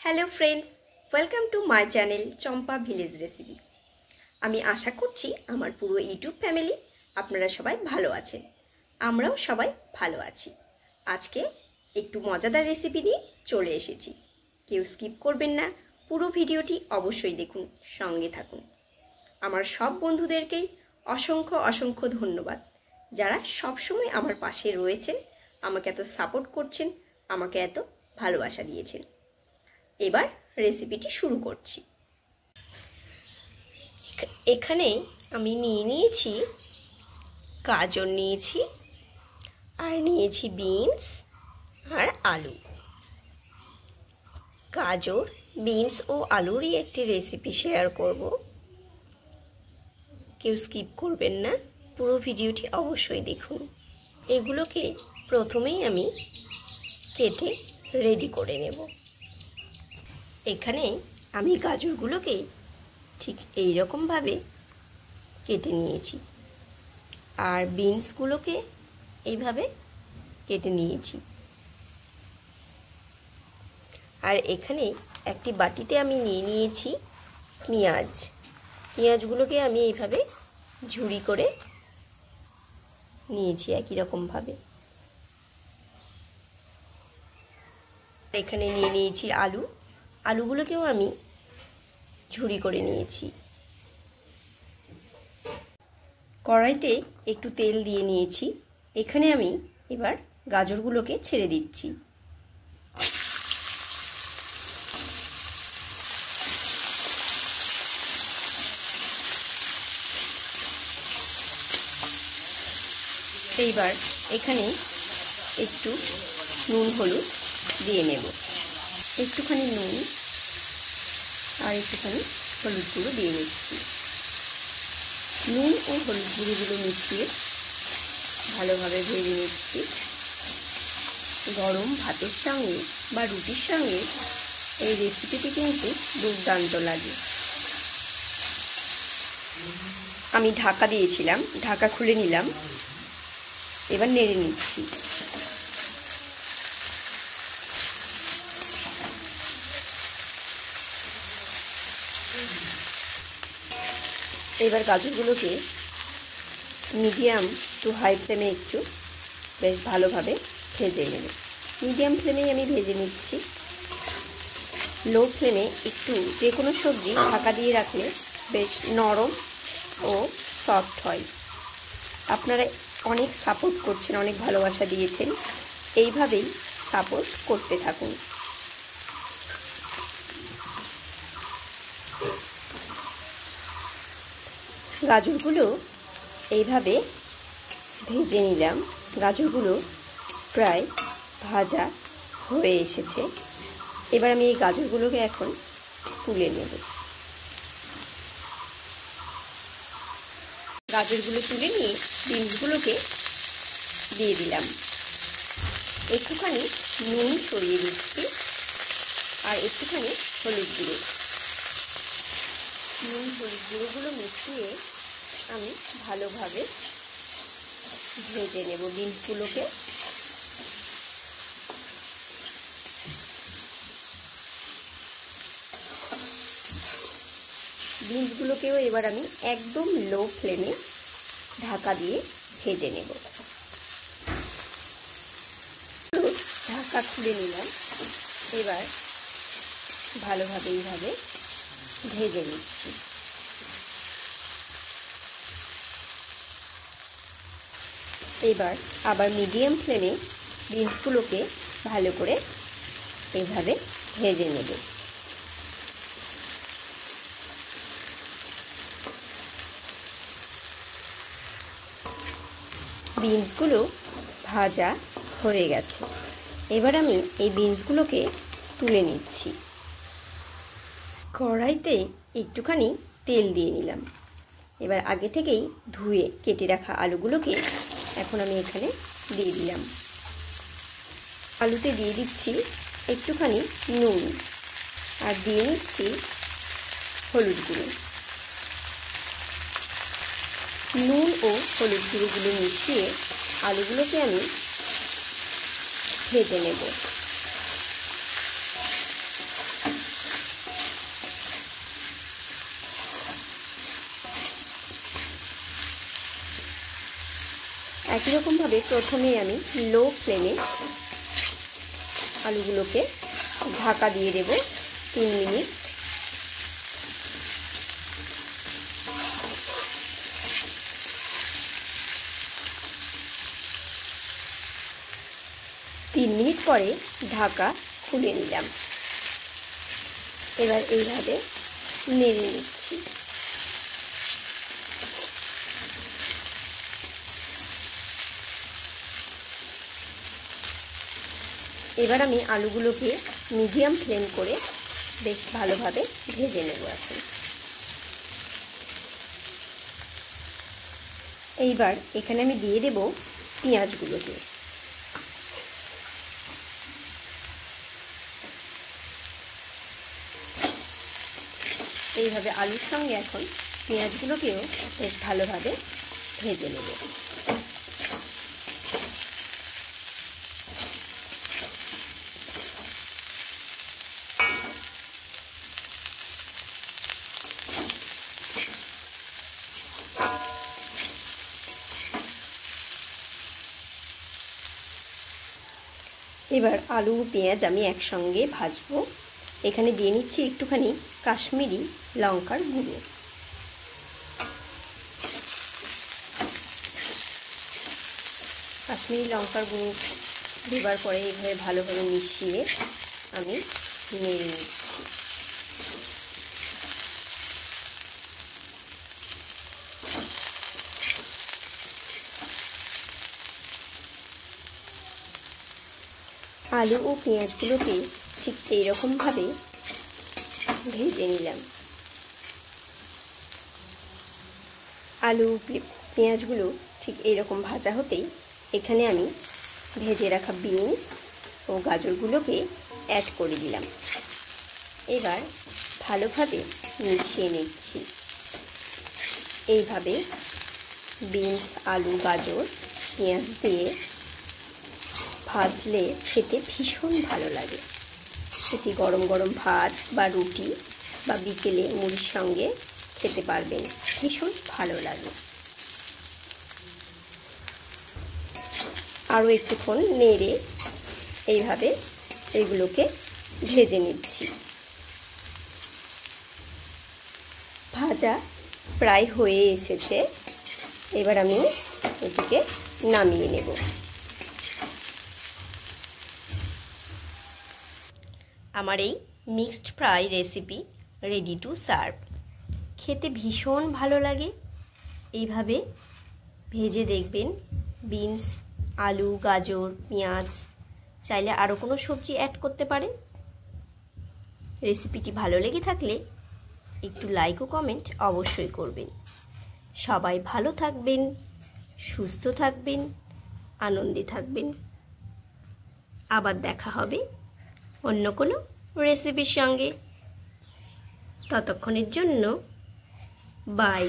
Hello friends, welcome to my channel Champa village recipe. আমি আশা করছি আমার পুরো ইউটিউব ফ্যামিলি আপনারা সবাই ভালো আছেন। আমরাও সবাই ভালো আছি। আজকে একটু মজাদার রেসিপি নিয়ে চলে এসেছি। কেউ স্কিপ করবেন না, পুরো ভিডিওটি অবশ্যই দেখুন, সঙ্গে থাকুন। আমার সব বন্ধুদেরকেই অসংখ্য অসংখ্য ধন্যবাদ, যারা সবসময় আমার পাশে রয়েছেন, আমাকে এত সাপোর্ট করছেন, আমাকে এত ভালোবাসা দিয়েছেন। এবার রেসিপিটি শুরু করছি। এখানে আমি নিয়েছি গাজর নিয়েছি, আর নিয়েছি বিনস আর আলু। গাজর, বিনস ও আলুরই একটি রেসিপি শেয়ার করব। কেউ স্কিপ করবেন না, পুরো ভিডিওটি অবশ্যই দেখুন। এগুলোকে প্রথমেই আমি কেটে রেডি করে নেব। এখানে আমি গাজরগুলোকে ঠিক এই রকমভাবে কেটে নিয়েছি, আর বিনসগুলোকে এইভাবে কেটে নিয়েছি। আর এখানে একটি বাটিতে আমি নিয়েছি পেঁয়াজগুলোকে আমি এইভাবে ঝুরি করে নিয়েছি একই রকমভাবে। এখানে নিয়েছি আলুগুলোকেও আমি ঝুরি করে নিয়েছি। কড়াইতে একটু তেল দিয়ে নিয়েছি। এখানে আমি এবার গাজরগুলোকে ছেড়ে দিচ্ছি। এইবার এখানে একটু নুন হলুদ দিয়ে নেব। একটুখানি নুন আর একটুখানি হলুদ গুঁড়ো দিয়ে নিচ্ছি। নুন ও হলুদ গুঁড়োগুলো মিশিয়ে ভালোভাবে ভেজে নিচ্ছি। গরম ভাতের সঙ্গে বা রুটির সঙ্গে এই রেসিপিটি কিন্তু দুর্দান্ত লাগে। আমি ঢাকা দিয়েছিলাম, ঢাকা খুলে নিলাম। এবার নেড়ে নিচ্ছি। এবার গাজরগুলোকে মিডিয়াম টু হাই ফ্লেমে একটু বেশ ভালোভাবে ভেজে নেব। মিডিয়াম ফ্লেমেই আমি ভেজে নিচ্ছি। লো ফ্লেমে একটু যে কোনো সবজি ঢাকা দিয়ে রাখলে বেশ নরম ও সফট হয়। আপনারা অনেক সাপোর্ট করছেন, অনেক ভালোবাসা দিয়েছেন, এইভাবেই সাপোর্ট করতে থাকুন। গাজরগুলো এইভাবে ভেজে নিলাম। গাজরগুলো প্রায় ভাজা হয়ে এসেছে। এবার আমি এই গাজরগুলোকে এখন তুলে নেব। গাজরগুলো তুলে নিয়ে বিনসগুলোকে দিয়ে দিলাম। একটুখানি নুন ছড়িয়ে দিচ্ছি আর একটুখানি হলুদ গুঁড়ো। নুন হলুদ গুঁড়োগুলো মিশিয়ে আমি ভালোভাবে ভেজে নেব বিনসগুলোকে। বিনসগুলোকেও এবার আমি একদম লো ফ্লেমে ঢাকা দিয়ে ভেজে নেব। ঢাকা খুলে নিলাম। এবার ভালোভাবে এইভাবে ভেজে নিচ্ছি। এবার আবার মিডিয়াম ফ্লেমে বিনসগুলোকে ভালো করে এইভাবে ভেজে নেব। বিনসগুলো ভাজা হয়ে গেছে। এবার আমি এই বিনসগুলোকে তুলে নিচ্ছি। কড়াইতে একটুখানি তেল দিয়ে নিলাম। এবার আগে থেকেই ধুয়ে কেটে রাখা আলুগুলোকে এখন আমি এখানে দিয়ে দিলাম। আলুতে দিয়ে দিচ্ছি একটুখানি নুন আর দিয়ে নিচ্ছি হলুদ গুঁড়ো। নুন ও হলুদ গুঁড়োগুলো মিশিয়ে আলুগুলোকে আমি ভেজে নেব। একই রকমভাবে প্রথমেই আমি লো ফ্লেমে আলুগুলোকে ঢাকা দিয়ে দেব 3 মিনিট। পরে ঢাকা খুলে নিলাম। এবার এইভাবে নেড়ে নিচ্ছি। এবার আমি আলুগুলোকে মিডিয়াম ফ্লেম করে বেশ ভালোভাবে ভেজে নেব। এখন এইবার এখানে আমি দিয়ে দেব পেঁয়াজগুলোকে। এইভাবে আলুর সঙ্গে এখন পেঁয়াজগুলোকেও বেশ ভালোভাবে ভেজে নেব। এবার আলু পেঁয়াজ আমি একসঙ্গে ভাজবো। এখানে দিয়ে নিচ্ছি একটুখানি কাশ্মীরি লঙ্কার গুঁড়ো। কাশ্মীরি লঙ্কার গুঁড়ো দেবার পরে এইভাবে ভালোভাবে মিশিয়ে আমি নেড়ে নিচ্ছি। আলু ও পেঁয়াজগুলোকে ঠিক এইরকমভাবে ভেজে নিলাম। আলু পেঁয়াজগুলো ঠিক এইরকম ভাজা হতেই এখানে আমি ভেজে রাখা বিনস ও গাজরগুলোকে অ্যাড করে দিলাম। এবার ভালোভাবে মিশিয়ে নিচ্ছি। এইভাবে বিনস আলু গাজর পেঁয়াজ দিয়ে ভাজলে খেতে ভীষণ ভালো লাগে। এটি গরম গরম ভাত বা রুটি বা বিকেলে মুড়ির সঙ্গে খেতে পারবেন, ভীষণ ভালো লাগে। আরও একটুক্ষণ নেড়ে এইভাবে এগুলোকে ভেজে নিচ্ছি। ভাজা প্রায় হয়ে এসেছে। এবার আমি এটিকে নামিয়ে নেব। আমার এই mixed fry recipe ready to serve. খেতে ভীষণ ভালো লাগে। এইভাবে ভেজে দেখবেন। বিনস আলু গাজর পেঁয়াজ, চাইলে আরও কোনো সবজি অ্যাড করতে পারেন। রেসিপিটি ভালো লেগে থাকলে একটু লাইক ও কমেন্ট অবশ্যই করবেন। সবাই ভালো থাকবেন, সুস্থ থাকবেন, আনন্দে থাকবেন। আবার দেখা হবে অন্য কোনো রেসিপির সঙ্গে। ততক্ষণের জন্য বাই।